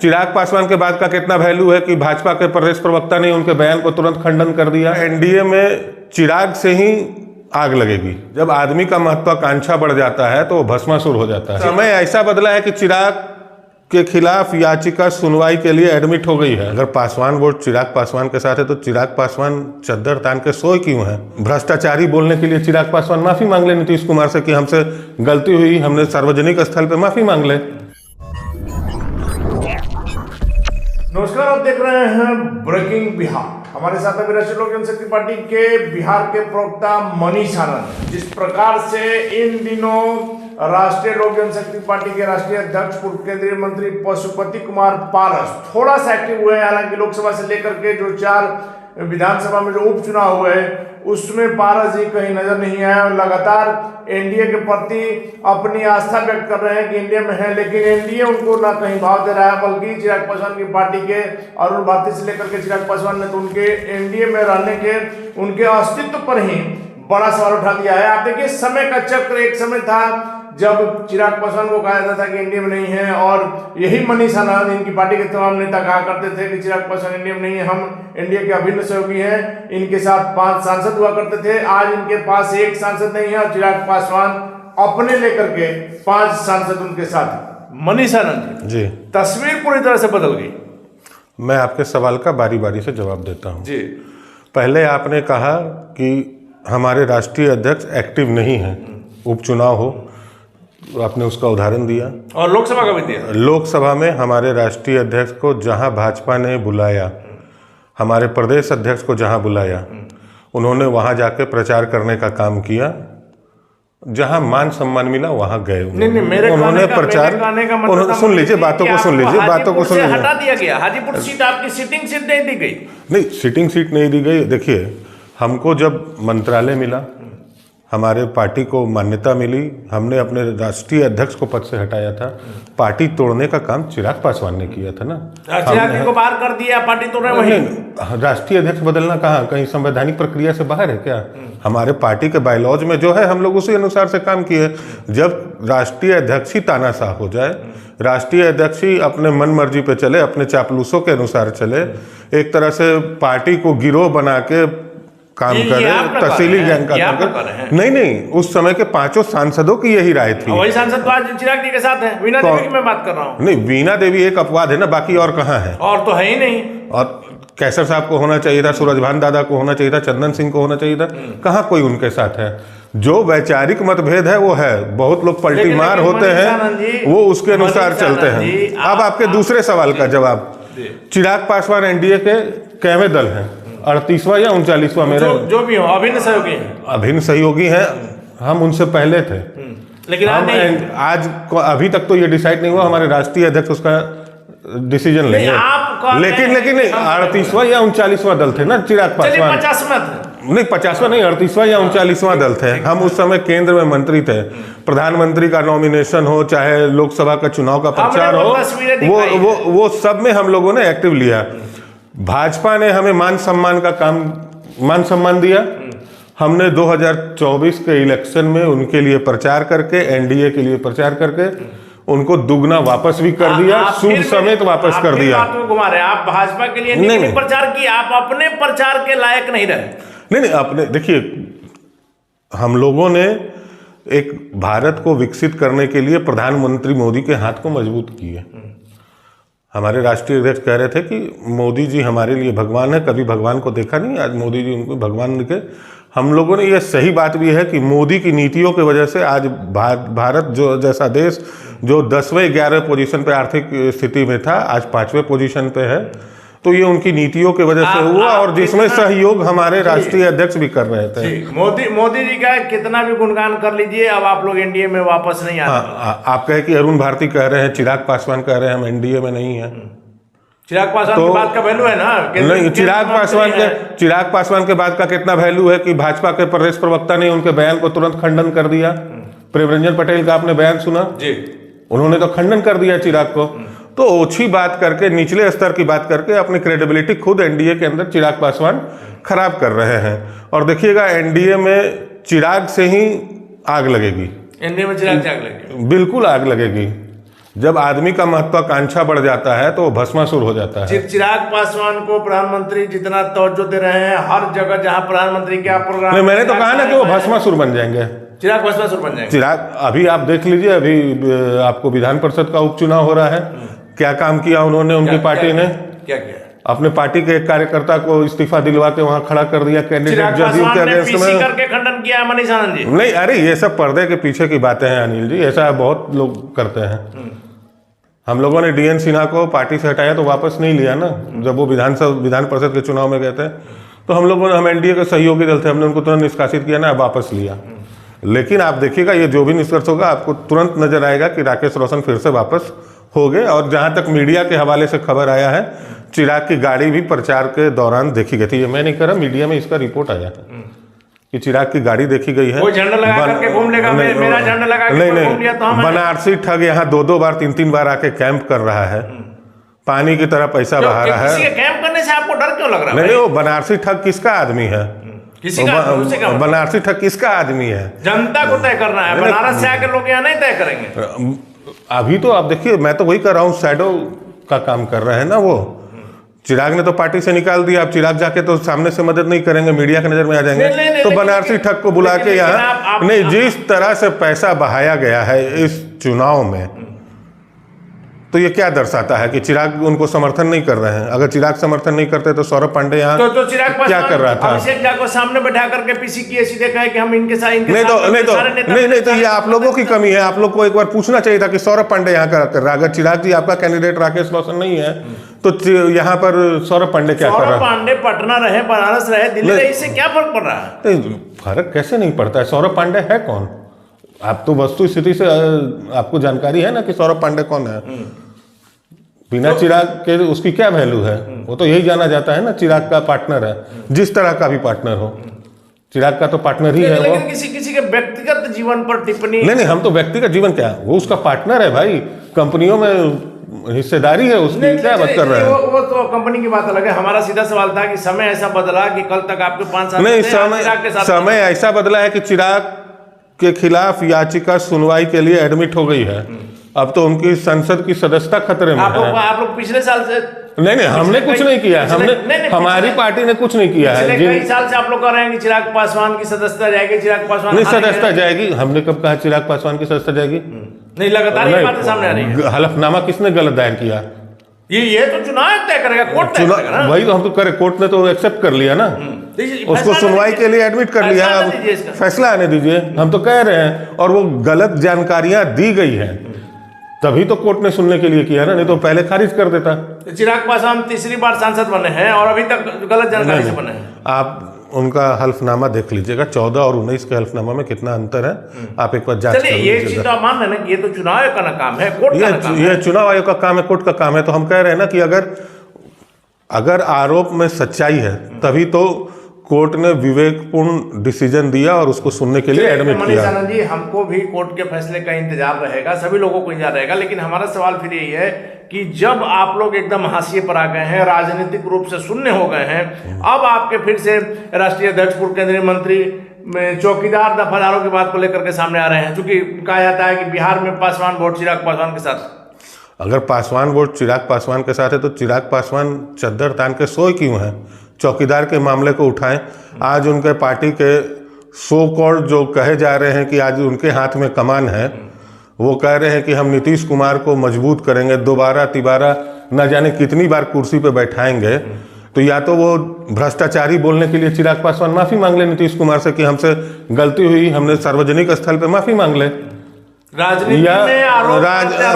चिराग पासवान के बाद का कितना वैल्यू है कि भाजपा के प्रदेश प्रवक्ता ने उनके बयान को तुरंत खंडन कर दिया। एनडीए में चिराग से ही आग लगेगी। जब आदमी का महत्वाकांक्षा बढ़ जाता है तो वो भस्मासुर हो जाता है। समय ऐसा बदला है कि चिराग के खिलाफ याचिका सुनवाई के लिए एडमिट हो गई है। अगर पासवान वोट चिराग पासवान के साथ है तो चिराग पासवान चद्दर तान के सोए क्यों है? भ्रष्टाचारी बोलने के लिए चिराग पासवान माफी मांग ले नीतीश कुमार से कि हमसे गलती हुई, हमने सार्वजनिक स्थल पे माफी मांग ले। नमस्कार, आप देख रहे हैं ब्रेकिंग बिहार। हमारे साथ अभी राष्ट्रीय लोक जनशक्ति पार्टी के बिहार के प्रवक्ता मनीष आनंद। जिस प्रकार से इन दिनों राष्ट्रीय लोक जनशक्ति पार्टी के राष्ट्रीय अध्यक्ष पूर्व केंद्रीय मंत्री पशुपति कुमार पारस थोड़ा सा एक्टिव हुए हैं, हालांकि लोकसभा से लेकर के जो 4 विधानसभा में जो उपचुनाव हुए उसमें पारस जी कहीं नजर नहीं आए और लगातार एनडीए के प्रति अपनी आस्था व्यक्त कर रहे हैं कि एनडीए में है, लेकिन एनडीए उनको ना कहीं भाव दे रहा है। बल्कि चिराग पासवान की पार्टी के अरुण भारती से लेकर के चिराग पासवान ने तो उनके एनडीए में रहने के उनके अस्तित्व पर ही बड़ा सवाल उठा दिया है। आप देखिए, समय का चक्र एक समय था जब चिराग पासवान को कहा जाता था कि एनडीए में नहीं है, और यही मनीष आनंद इनकी पार्टी के तमाम नेता कहा करते थे कि चिराग पासवान एनडीए में नहीं है, हम एनडीए के अभिन्न सहयोगी हैं। इनके साथ 5 सांसद हुआ करते थे, आज इनके पास 1 सांसद नहीं है और चिराग पासवान अपने लेकर के 5 सांसद उनके साथ। मनीष आनंद जी, तस्वीर पूरी तरह से बदल गई। मैं आपके सवाल का बारी बारी से जवाब देता हूँ जी। पहले आपने कहा कि हमारे राष्ट्रीय अध्यक्ष एक्टिव नहीं है, उपचुनाव हो, आपने उसका उदाहरण दिया और लोकसभा का भी दिया। लोकसभा में हमारे राष्ट्रीय अध्यक्ष को जहां भाजपा ने बुलाया, हमारे प्रदेश अध्यक्ष को जहां बुलाया, उन्होंने वहां जाके प्रचार करने का काम किया। जहां मान सम्मान मिला वहां गए। उन्होंने प्रचार, सुन लीजिए, बातों को सुन लीजिए, बातों को सुन लीजिए। हटा दिया गया, हाजीपुर सीट आपकी सिटिंग सीट नहीं दी गई। नहीं, सिटिंग सीट नहीं दी गई। देखिए, हमको जब मंत्रालय मिला, हमारे पार्टी को मान्यता मिली, हमने अपने राष्ट्रीय अध्यक्ष को पद से हटाया था। पार्टी तोड़ने का काम चिराग पासवान ने किया था ना। चिराग को बाहर कर दिया, पार्टी तोड़ने वही। राष्ट्रीय अध्यक्ष बदलना कहाँ कहीं संवैधानिक प्रक्रिया से बाहर है क्या? हमारे पार्टी के बायलॉज में जो है हम लोग उसी अनुसार से काम किए। जब राष्ट्रीय अध्यक्ष ही तानाशाह हो जाए, राष्ट्रीय अध्यक्ष ही अपने मन मर्जी पे चले, अपने चापलूसों के अनुसार चले, एक तरह से पार्टी को गिरोह बना के काम करे, तहसीली गैंग का काम करे। नहीं, उस समय के 5 सांसदों की यही राय थी। वही सांसद तो आज चिराग जी के साथ है। वीणा देवी की मैं बात कर रहा हूँ। नहीं, वीणा देवी एक अपवाद है ना, बाकी और कहाँ है? और तो है ही नहीं। और कैसर साहब को होना चाहिए था, सूरजभान दादा को होना चाहिए था, चंदन सिंह को होना चाहिए था, कहाँ कोई उनके साथ है? जो वैचारिक मतभेद है वो है, बहुत लोग पलटी मार होते हैं, वो उसके अनुसार चलते हैं। अब आपके दूसरे सवाल का जवाब, चिराग पासवान एनडीए के कैवें दल हैं? 38वां या 39वां? मेरे जो भी हो, अभिन्न सहयोगी हैं। अभिन्न सहयोगी हैं, हम उनसे पहले थे, लेकिन आज अभी तक तो ये डिसाइड नहीं हुआ, हमारे राष्ट्रीय अध्यक्ष उसका डिसीजन लेंगे। लेकिन 38वां या 39वां दल थे ना चिराग पासवान? 50वां नहीं, 50वां नहीं, 38वां या 39वां दल थे। हम उस समय केंद्र में मंत्री थे। प्रधानमंत्री का नॉमिनेशन हो, चाहे लोकसभा का चुनाव का प्रचार हो, वो सब में हम लोगों ने एक्टिव लिया। भाजपा ने हमें मान सम्मान दिया। हमने 2024 के इलेक्शन में उनके लिए प्रचार करके, एनडीए के लिए प्रचार करके उनको दुगना वापस भी कर दिया, सूद समेत वापस कर दिया। आप भाजपा के लिए नहीं प्रचार किया, आप अपने प्रचार के लायक नहीं रहे। नहीं, अपने देखिए, हम लोगों ने एक भारत को विकसित करने के लिए प्रधानमंत्री मोदी के हाथ को मजबूत किए। हमारे राष्ट्रीय अध्यक्ष कह रहे थे कि मोदी जी हमारे लिए भगवान है, कभी भगवान को देखा नहीं, आज मोदी जी उनको भगवान दिखे। हम लोगों ने, ये सही बात भी है कि मोदी की नीतियों की वजह से आज भारत जो जैसा देश जो 10वें 11वें पोजीशन पे आर्थिक स्थिति में था, आज 5वें पोजीशन पे है। तो ये उनकी नीतियों की वजह से हुआ, और जिसमें सहयोग हमारे राष्ट्रीय अध्यक्ष भी कर रहे थे। मोदी जी का कितना भी गुणगान कर लीजिए, अब आप लोग एनडीए में वापस नहीं आ रहे। आप कहे कि अरुण भारती कह रहे हैं, चिराग पासवान कह रहे हैं हम एनडीए में नहीं है। चिराग पासवान की बात का वैल्यू है ना? नहीं, चिराग पासवान के बात का कितना वैल्यू है कि भाजपा के प्रदेश प्रवक्ता ने उनके बयान को तुरंत खंडन कर दिया। प्रेम रंजन पटेल का आपने बयान सुना जी, उन्होंने तो खंडन कर दिया चिराग को। तो ओछी बात करके, निचले स्तर की बात करके अपनी क्रेडिबिलिटी खुद एनडीए के अंदर चिराग पासवान खराब कर रहे हैं। और देखिएगा, एनडीए में चिराग से ही आग लगेगी। एनडीए में चिराग से आग लगेगी, बिल्कुल आग लगेगी। जब आदमी का महत्वाकांक्षा बढ़ जाता है तो वो भस्मासुर हो जाता है। चिराग पासवान को प्रधानमंत्री जितना तवज्जो दे रहे हैं, हर जगह जहां प्रधानमंत्री के आप प्रोग्राम, नहीं, मैंने तो कहा ना कि वो भस्मासुर बन जाएंगे। चिराग भस्मासुर बन जाएंगे। चिराग अभी आप देख लीजिए, अभी आपको विधान परिषद का उपचुनाव हो रहा है, क्या काम किया उन्होंने, उनकी पार्टी ने क्या किया? अपने पार्टी के एक कार्यकर्ता को इस्तीफा दिलवा के वहां खड़ा कर दिया कैंडिडेट जदयू के अगेंस्ट में। करके खंडन किया मनीष आनंद जी। नहीं, अरे ये सब पर्दे के पीछे की बातें हैं अनिल जी, ऐसा बहुत लोग करते हैं। हम लोगों ने DN सिन्हा को पार्टी से हटाया तो वापस नहीं लिया ना। जब वो विधान परिषद के चुनाव में गए थे तो हम NDA के सहयोगी दल थे, हमने उनको तुरंत निष्कासित किया ना, वापस लिया। लेकिन आप देखिएगा, ये जो भी निष्कर्ष होगा आपको तुरंत नजर आएगा कि राकेश रोशन फिर से वापस हो गए। और जहां तक मीडिया के हवाले से खबर आया है, चिराग की गाड़ी भी प्रचार के दौरान देखी गई थी। ये मैं नहीं कर रहा, मीडिया में इसका रिपोर्ट आया है कि चिराग की गाड़ी देखी गई है। वो झंडा लगा करके घूम लेगा, मेरा झंडा लगा के घूम लिया तो हम। बनारसी ठग यहाँ 2-2 बार 3-3 बार आके कैंप कर रहा है, पानी की तरह पैसा बहा रहा है। किसी के कैंप करने से आपको डर क्यों लग रहा है? नहीं, वो बनारसी ठग किसका आदमी है? किसी का बनारसी ठग किसका आदमी है? जनता को तय करना है। बनारस से आकर लोग यहाँ नहीं तय करेंगे। अभी तो आप देखिए, मैं तो वही कर रहा हूँ, शैडो का काम कर रहे हैं ना वो। चिराग ने तो पार्टी से निकाल दिया, अब चिराग जाके तो सामने से मदद नहीं करेंगे, मीडिया की नजर में आ जाएंगे। तो बनारसी ठग को बुला के यहाँ नहीं, जिस तरह से पैसा बहाया गया है इस चुनाव में, तो ये क्या दर्शाता है कि चिराग उनको समर्थन नहीं कर रहे हैं। अगर चिराग समर्थन नहीं करते तो सौरभ पांडे यहाँ तो चिराग क्या कर रहा था? अभिषेक झा को सामने बैठा करके पीसी की सीधे कहे कि हम इनके साथ नहीं तो ये आप लोगों की कमी है। आप लोग को एक बार पूछना चाहिए था कि सौरभ पांडे यहाँ क्या कर रहा है। अगर चिराग जी आपका कैंडिडेट राकेश रोशन नहीं है तो यहाँ पर सौरभ पांडे क्या कर रहा है? सौरभ पांडे पटना रहे, बनारस रहे, दिल्ली रहे, इससे क्या फर्क पड़ रहा है? फर्क कैसे नहीं पड़ता है? सौरभ पांडे है कौन? आप तो वस्तु स्थिति से आपको जानकारी है ना कि सौरभ पांडे कौन है। बिना चिराग के उसकी क्या वैल्यू है? वो तो यही जाना जाता है ना, चिराग का पार्टनर है, जिस तरह का भी पार्टनर हो, चिराग का तो पार्टनर ही है वो। किसी के व्यक्तिगत जीवन पर टिप्पणी नहीं, हम तो व्यक्तिगत जीवन क्या, वो उसका पार्टनर है भाई, कंपनियों में हिस्सेदारी है उसकी। क्या बात कर रहे हैं? वो तो कंपनी की बात अलग है। हमारा सीधा सवाल था कि समय ऐसा बदला कि कल तक आपके 5 साल नहीं, समय ऐसा बदला है कि चिराग के खिलाफ याचिका सुनवाई के लिए एडमिट हो गई है। अब तो उनकी संसद की सदस्यता खतरे में है। आप लोग पिछले साल से नहीं, हमने कुछ नहीं किया। हमारी पार्टी ने कुछ नहीं किया है। कई साल से आप लोग कह रहे हैं कि चिराग पासवान की सदस्यता जाएगी, चिराग पासवान नहीं, सदस्यता जाएगी। हमने कब कहा चिराग पासवान की सदस्यता जाएगी? नहीं, लगातार ये बातें सामने आ रही है। हलफनामा किसने गलत दायर किया? ये तो चुनाव तय करेगा, कोर्ट तय करेगा ना। वही तो हम तो करे, कोर्ट ने तो एक्सेप्ट कर लिया ना, उसको सुनवाई के लिए एडमिट कर लिया। फैसला आने दीजिए, हम तो कह रहे हैं। और वो गलत जानकारियां दी गई हैं, तभी तो कोर्ट ने सुनने के लिए किया ना, नहीं तो पहले खारिज कर देता। चिराग पासवान तीसरी बार सांसद बने हैं और अभी तक गलत जानकारी से बने हैं। आप उनका हल्फनामा देख लीजिएगा, 14 और 19 के हल्फनामा में कितना अंतर है, आप एक बार जांच कर लीजिएगा। ये चीज तो मान रहे हैं कि ये तो चुनाव आयोग का काम है, कोर्ट का काम है। ये चुनाव आयोग का काम है, कोर्ट का काम है। तो हम कह रहे हैं ना कि अगर आरोप में सच्चाई है तभी तो कोर्ट ने विवेकपूर्ण डिसीजन दिया और उसको सुनने के लिए एडमिट किया। मनीष आनंद जी, हमको भी कोर्ट के फैसले का इंतजार रहेगा, सभी लोगों को इंतजार रहेगा। लेकिन हमारा सवाल फिर यही है कि जब आप लोग एकदम हाशिए पर आ गए हैं, राजनीतिक रूप से शून्य हो गए हैं, अब आपके फिर से राष्ट्रीय अध्यक्ष, पूर्व केंद्रीय मंत्री, चौकीदार दफादारों की बात को लेकर के सामने आ रहे हैं, क्योंकि कहा जाता है कि बिहार में पासवान वोट चिराग पासवान के साथ। अगर पासवान वोट चिराग पासवान के साथ है तो चिराग पासवान चद्दर तान के सोए क्यों हैं? चौकीदार के मामले को उठाएं। आज उनके पार्टी के सो कॉल्ड जो कहे जा रहे हैं कि आज उनके हाथ में कमान है, वो कह रहे हैं कि हम नीतीश कुमार को मजबूत करेंगे, दोबारा तिबारा न जाने कितनी बार कुर्सी पे बैठाएंगे। तो या तो वो भ्रष्टाचारी बोलने के लिए चिराग पासवान माफी मांग ले नीतीश कुमार से कि हमसे गलती हुई, हमने सार्वजनिक स्थल पे माफी मांग ले। राजनीति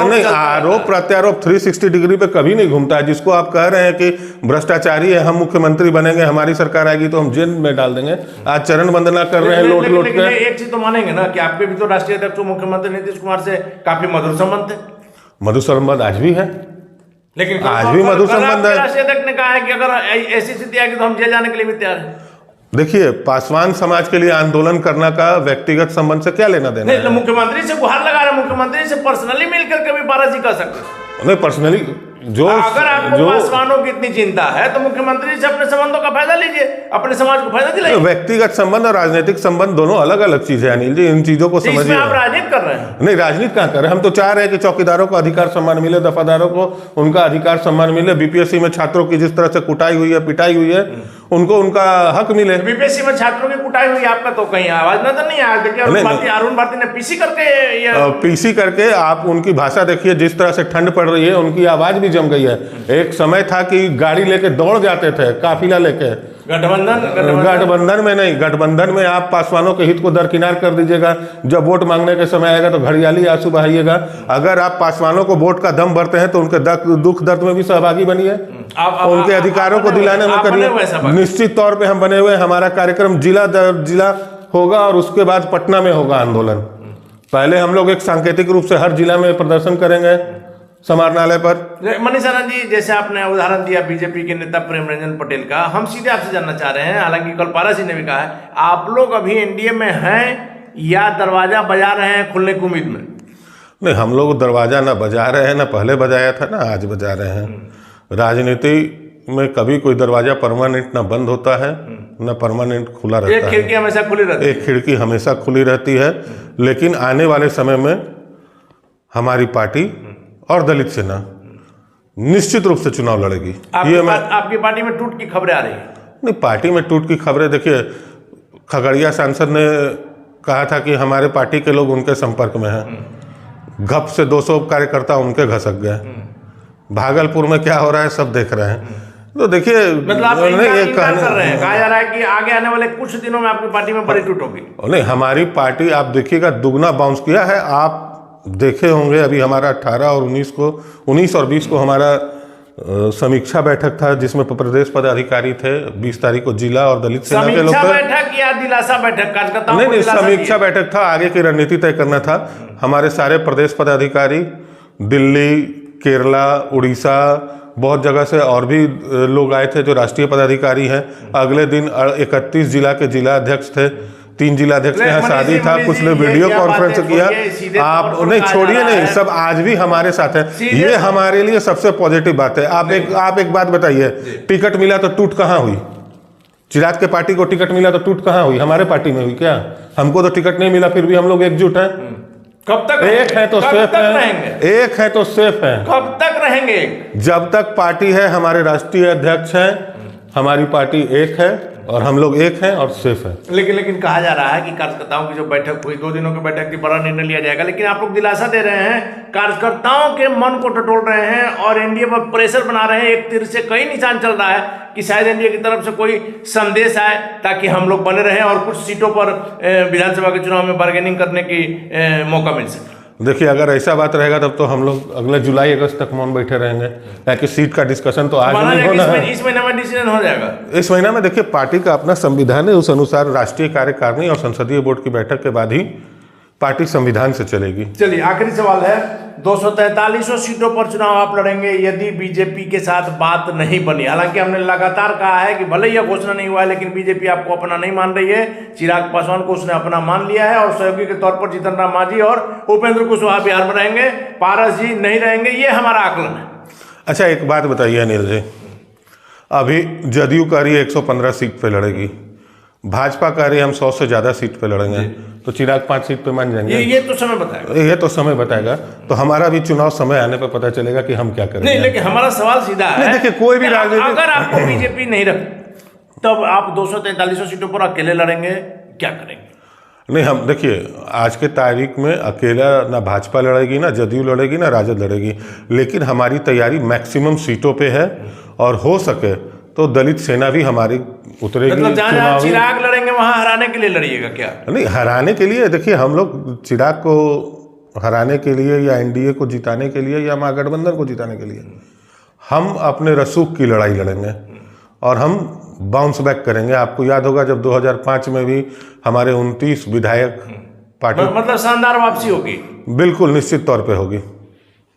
में आरोप प्रत्यारोप 360 डिग्री पे कभी नहीं घूमता है। जिसको आप कह रहे हैं कि भ्रष्टाचारी है, हम मुख्यमंत्री बनेंगे, हमारी सरकार आएगी तो हम जेल में डाल देंगे, आज चरण वंदना कर रहे हैं लोट के। एक चीज तो मानेंगे ना कि आपके भी तो राष्ट्रीय अध्यक्ष मुख्यमंत्री नीतीश कुमार से काफी मधुर संबंध थे। मधुर संबंध आज भी है, लेकिन आज भी मधुर संबंध है। राष्ट्रीय अध्यक्ष ने कहा है कि अगर ऐसी स्थिति आएगी तो हम जेल जाने के लिए भी तैयार हैं। देखिए, पासवान समाज के लिए आंदोलन करना का व्यक्तिगत संबंध से क्या लेना देना है? मुख्यमंत्री से गुहार लगा रहे, मुख्यमंत्री से पर्सनली मिलकर कभी बाराजी कर सकते। नहीं, पर्सनली जो अगर आपको पासवानों की इतनी चिंता है तो मुख्यमंत्री से अपने संबंधों का फायदा लीजिए, अपने समाज को फायदा दिलाइए। व्यक्तिगत संबंध और राजनीतिक संबंध दोनों अलग अलग चीजें हैं अनिल जी, इन चीजों को इसमें समझिए। आप राजनीति कर रहे हैं। नहीं, राजनीति कहाँ कर रहे हैं, हम तो चाह रहे हैं कि चौकीदारों को अधिकार सम्मान मिले, दफादारों को उनका अधिकार सम्मान मिले, बीपीएससी में छात्रों की जिस तरह से कुटाई हुई है, पिटाई हुई है, उनको उनका हक मिले। बीपीएससी में छात्रों की कुटाई हुई, आपका तो कहीं आवाज नजर नहीं आया। देखिए अरुण भारती ने पीसी करके आप उनकी भाषा देखिए, जिस तरह से ठंड पड़ रही है उनकी आवाज भी जम गई है। एक समय था कि गाड़ी लेके दौड़ जाते थे, काफिला लेके। गठबंधन में नहीं, गठबंधन में आप पासवानों के हित को दरकिनार कर दीजिएगा, जब वोट मांगने के समय आएगा तो घड़ियाली आंसू बहाइएगा। अगर आप पासवानों को वोट का दम भरते हैं तो उनके दुख दर्द में भी सहभागी बनिए, उनके अधिकारों को दिलाने में करिए। निश्चित तौर पे हम बने हुए, हमारा कार्यक्रम जिला दर जिला होगा और उसके बाद पटना में होगा आंदोलन। पहले हम लोग एक सांकेतिक रूप से हर जिला में प्रदर्शन करेंगे समाहरणालय पर। मनीष आनंद जी, जैसे आपने उदाहरण दिया बीजेपी के नेता प्रेम रंजन पटेल का, हम सीधे आपसे जानना चाह रहे हैं, हालांकि कल पारस जी ने भी कहा है, आप लोग अभी एनडीए में हैं या दरवाजा बजा रहे हैं खुलने की उम्मीद में? नहीं, हम लोग दरवाजा ना बजा रहे हैं, ना पहले बजाया था ना आज बजा रहे हैं। राजनीति में कभी कोई दरवाजा परमानेंट ना बंद होता है ना परमानेंट खुला रहता है। एक खिड़की हमेशा खुली रहती है। एक खिड़की हमेशा खुली रहती है, लेकिन आने वाले समय में हमारी पार्टी और दलित सेना निश्चित रूप से चुनाव लड़ेगी। आपकी पार्टी में टूट की खबरें आ रही है? नहीं, पार्टी में टूट की खबरें, देखिए खगड़िया सांसद ने कहा था कि हमारे पार्टी के लोग उनके संपर्क में हैं। घप से 200 कार्यकर्ता उनके घसक गए। भागलपुर में क्या हो रहा है सब देख रहे हैं। तो देखिए, मतलब आप इनकार कर रहे हैं, कहा जा रहा है कि आगे आने वाले कुछ दिनों में आपकी पार्टी में बड़ी टूट होगी। नहीं, हमारी पार्टी आप देखिएगा दुगना बाउंस किया है। आप देखे होंगे अभी हमारा 18 और 19 और 20 को हमारा समीक्षा बैठक था, जिसमें प्रदेश पदाधिकारी थे। 20 तारीख को जिला और दलित सेना के लोग थे। बैठक या दिलासा बैठक? कार्यकर्ताओं नहीं, समीक्षा बैठक था, आगे की रणनीति तय करना था। हमारे सारे प्रदेश पदाधिकारी दिल्ली, केरला, उड़ीसा, बहुत जगह से और भी लोग आए थे जो राष्ट्रीय पदाधिकारी हैं। अगले दिन 31 जिला के जिला अध्यक्ष थे, 3 जिला अध्यक्ष के यहाँ शादी था, कुछ ने वीडियो कॉन्फ्रेंस किया। आप नहीं छोड़िए, नहीं सब आज भी हमारे साथ है। ये हमारे लिए सबसे पॉजिटिव बात है। आप एक बात बताइए, टिकट मिला तो टूट कहाँ हुई? चिराग के पार्टी को टिकट मिला तो टूट कहाँ हुई? हमारे पार्टी में हुई क्या? हमको तो टिकट नहीं मिला, फिर भी हम लोग एकजुट हैं। कब तक एक है तो सेफ है, एक है तो सेफ है। कब तक रहेंगे? जब तक पार्टी है, हमारे राष्ट्रीय अध्यक्ष हैं, हमारी पार्टी एक है और हम लोग एक हैं और सेफ है। लेकिन कहा जा रहा है कि कार्यकर्ताओं की जो बैठक हुई, 2 दिनों की बैठक थी, बड़ा निर्णय लिया जाएगा। लेकिन आप लोग दिलासा दे रहे हैं, कार्यकर्ताओं के मन को टटोल रहे हैं और एनडीए पर प्रेशर बना रहे हैं। एक तीर से कई निशान चल रहा है कि शायद एनडीए की तरफ से कोई संदेश आए ताकि हम लोग बने रहें और कुछ सीटों पर विधानसभा के चुनाव में बार्गेनिंग करने की मौका मिल सके। देखिए, अगर ऐसा बात रहेगा तब तो हम लोग अगले जुलाई अगस्त तक मौन बैठे रहेंगे, ताकि सीट का डिस्कशन तो आज नहीं होना है। इस महीने में डिसीजन हो जाएगा। इस महीना में देखिए, पार्टी का अपना संविधान है, उस अनुसार राष्ट्रीय कार्यकारिणी और संसदीय बोर्ड की बैठक के बाद ही पार्टी संविधान से चलेगी। चलिए, आखिरी सवाल है, 243 सीटों पर चुनाव आप लड़ेंगे यदि बीजेपी के साथ बात नहीं बनी। हालांकि हमने लगातार कहा है कि भले यह घोषणा नहीं हुआ है, लेकिन बीजेपी आपको अपना नहीं मान रही है। चिराग पासवान को उसने अपना मान लिया है और सहयोगी के तौर पर जीतन राम मांझी और उपेंद्र कुशवाहा बिहार में रहेंगे, पारस जी नहीं रहेंगे, ये हमारा आकलन है। अच्छा, एक बात बताइए अनिल जी, अभी जदयू कह रही है 115 सीट पे लड़ेगी, भाजपा कह रही है हम 100 से ज्यादा सीट पे लड़ेंगे, तो चिराग 5 सीट पे मान जाएंगे? ये तो समय बताएगा। ये तो समय बताएगा। तो हमारा भी चुनाव समय आने पे पता चलेगा कि हम क्या करेंगे। नहीं, लेकिन हमारा सवाल सीधा है, देखिए कोई भी राजनीति, अगर आपको बीजेपी नहीं रख तब आप 243 सीटों पर अकेले लड़ेंगे, क्या करेंगे? नहीं, हम देखिए आज के तारीख में अकेला ना भाजपा लड़ेगी, ना जदयू लड़ेगी, ना राजद लड़ेगी, लेकिन हमारी तैयारी मैक्सिमम सीटों पे है और हो सके तो दलित सेना भी हमारी उतरेगी। मतलब जहाँ चिराग लड़ेंगे वहां हराने के लिए लड़िएगा क्या? नहीं, हराने के लिए देखिए, हम लोग चिराग को हराने के लिए या एनडीए को जिताने के लिए या महागठबंधन को जिताने के लिए हम अपने रसूख की लड़ाई लड़ेंगे और हम बाउंस बैक करेंगे। आपको याद होगा जब 2005 में भी हमारे 29 विधायक पार्टी, मतलब शानदार वापसी होगी। बिल्कुल निश्चित तौर पे होगी।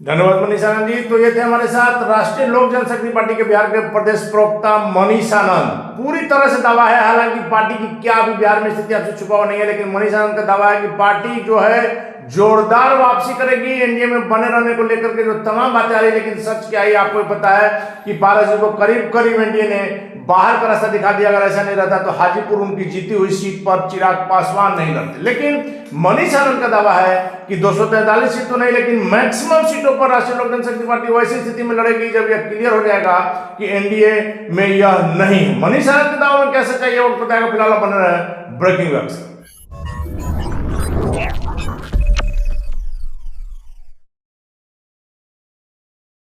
धन्यवाद मनीष आनंद जी। तो ये थे हमारे साथ राष्ट्रीय लोक जनशक्ति पार्टी के बिहार के प्रदेश प्रवक्ता मनीष आनंद। पूरी तरह से दावा है, हालांकि पार्टी की क्या अभी बिहार में स्थिति आपसे छुपा हुआ नहीं है, लेकिन मनीष आनंद का दावा है कि पार्टी जो है जोरदार वापसी करेगी एनडीए में बने रहने को लेकर के जो तमाम बातें आ रही, लेकिन सच क्या है आपको पता है कि पारस जी को करीब करीब एनडीए ने बाहर का रास्ता दिखा दिया। अगर ऐसा नहीं रहता तो हाजीपुर उनकी जीती हुई सीट पर चिराग पासवान नहीं लड़ते। लेकिन मनीष आनंद का दावा है कि 243 सीट तो नहीं, लेकिन मैक्सिमम सीटों पर राष्ट्रीय लोक जनशक्ति पार्टी वैसी स्थिति में लड़ेगी जब यह क्लियर हो जाएगा कि एनडीए में यह नहीं है। मनीष आनंद के दावे में क्या सच्चाई है वक्त बताएगा। फिलहाल बन रहे हैं ब्रेकिंग वेब से।